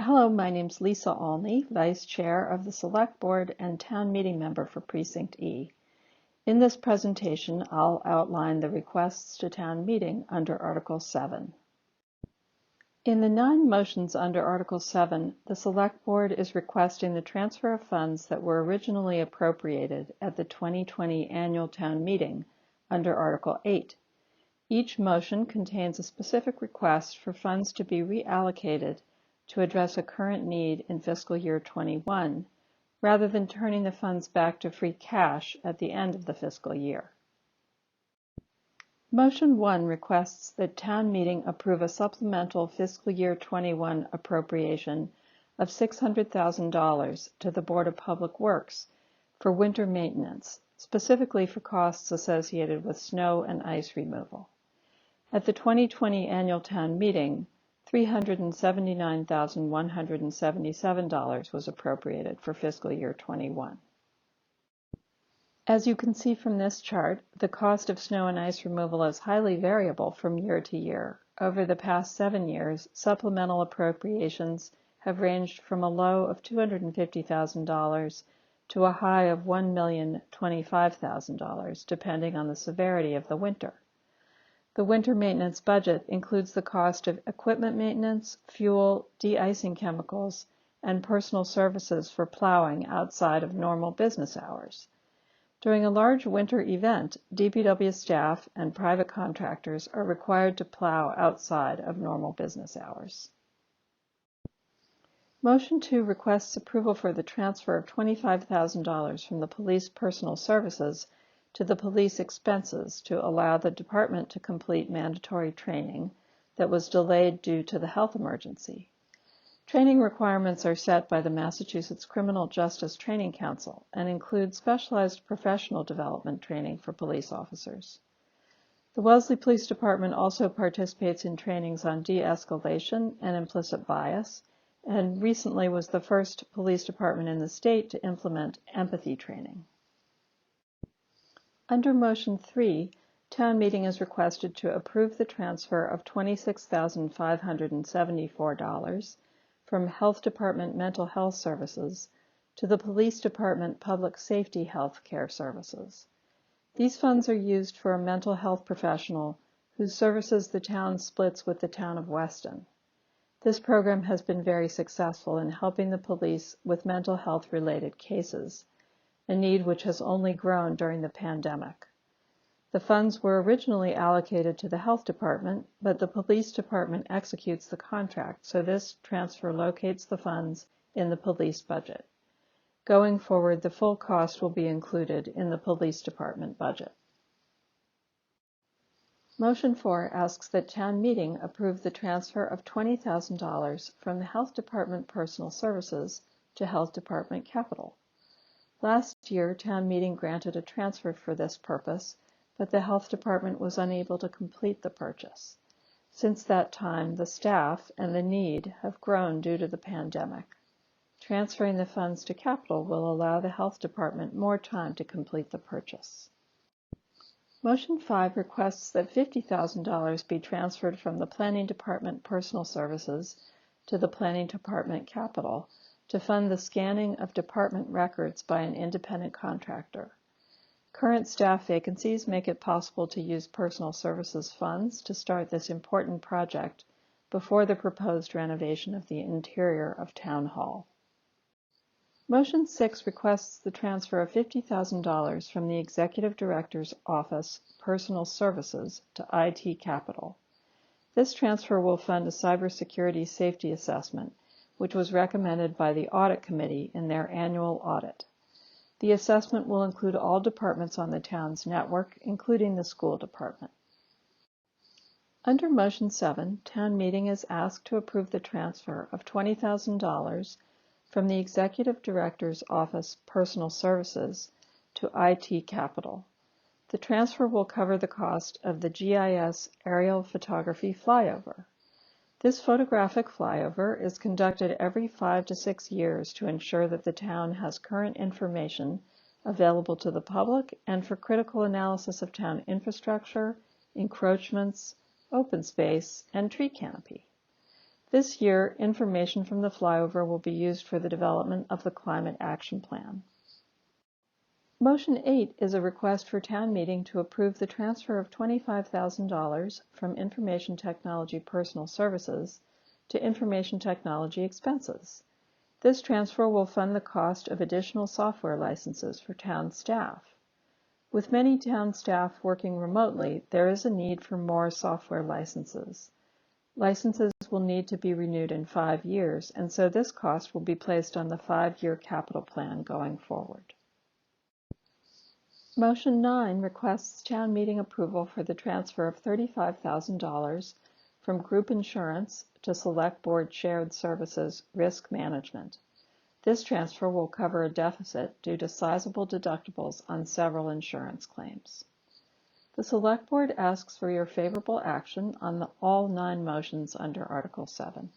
Hello, my name's Lisa Olney, Vice Chair of the Select Board and Town Meeting Member for Precinct E. In this presentation, I'll outline the requests to Town Meeting under Article 7. In the 9 motions under Article 7, the Select Board is requesting the transfer of funds that were originally appropriated at the 2020 Annual Town Meeting under Article 8. Each motion contains a specific request for funds to be reallocated to address a current need in fiscal year 21, rather than turning the funds back to free cash at the end of the fiscal year. Motion 1 requests that Town Meeting approve a supplemental fiscal year 21 appropriation of $600,000 to the Board of Public Works for winter maintenance, specifically for costs associated with snow and ice removal. At the 2020 Annual Town Meeting, $379,177 was appropriated for fiscal year 21. As you can see from this chart, the cost of snow and ice removal is highly variable from year to year. Over the past 7 years, supplemental appropriations have ranged from a low of $250,000 to a high of $1,025,000, depending on the severity of the winter. The winter maintenance budget includes the cost of equipment maintenance, fuel, de-icing chemicals, and personal services for plowing outside of normal business hours. During a large winter event, DPW staff and private contractors are required to plow outside of normal business hours. Motion 2 requests approval for the transfer of $25,000 from the police personal services to the police expenses to allow the department to complete mandatory training that was delayed due to the health emergency. Training requirements are set by the Massachusetts Criminal Justice Training Council and include specialized professional development training for police officers. The Wellesley Police Department also participates in trainings on de-escalation and implicit bias, and recently was the first police department in the state to implement empathy training. Under Motion 3, Town Meeting is requested to approve the transfer of $26,574 from Health Department Mental Health Services to the Police Department Public Safety Health Care Services. These funds are used for a mental health professional whose services the town splits with the town of Weston. This program has been very successful in helping the police with mental health-related cases, a need which has only grown during the pandemic. The funds were originally allocated to the Health Department, but the Police Department executes the contract, so this transfer locates the funds in the police budget. Going forward, the full cost will be included in the Police Department budget. Motion 4 asks that Town Meeting approve the transfer of $20,000 from the Health Department Personal Services to Health Department Capital. Last year, Town Meeting granted a transfer for this purpose, but the Health Department was unable to complete the purchase. Since that time, the staff and the need have grown due to the pandemic. Transferring the funds to Capital will allow the Health Department more time to complete the purchase. Motion 5 requests that $50,000 be transferred from the Planning Department Personal Services to the Planning Department Capital to fund the scanning of department records by an independent contractor. Current staff vacancies make it possible to use personal services funds to start this important project before the proposed renovation of the interior of Town Hall. Motion 6 requests the transfer of $50,000 from the Executive Director's Office Personal Services to IT Capital. This transfer will fund a cybersecurity safety assessment, which was recommended by the Audit Committee in their annual audit. The assessment will include all departments on the town's network, including the school department. Under Motion 7, Town Meeting is asked to approve the transfer of $20,000 from the Executive Director's Office Personal Services to IT Capital. The transfer will cover the cost of the GIS aerial photography flyover. This photographic flyover is conducted every 5 to 6 years to ensure that the town has current information available to the public and for critical analysis of town infrastructure, encroachments, open space, and tree canopy. This year, information from the flyover will be used for the development of the Climate Action Plan. Motion 8 is a request for town meeting to approve the transfer of $25,000 from Information Technology Personal Services to Information Technology Expenses. This transfer will fund the cost of additional software licenses for town staff. With many town staff working remotely, there is a need for more software licenses. Licenses will need to be renewed in 5 years, and so this cost will be placed on the 5-year capital plan going forward. Motion 9 requests town meeting approval for the transfer of $35,000 from group insurance to Select Board Shared Services Risk Management. This transfer will cover a deficit due to sizable deductibles on several insurance claims. The Select Board asks for your favorable action on all 9 motions under Article 7.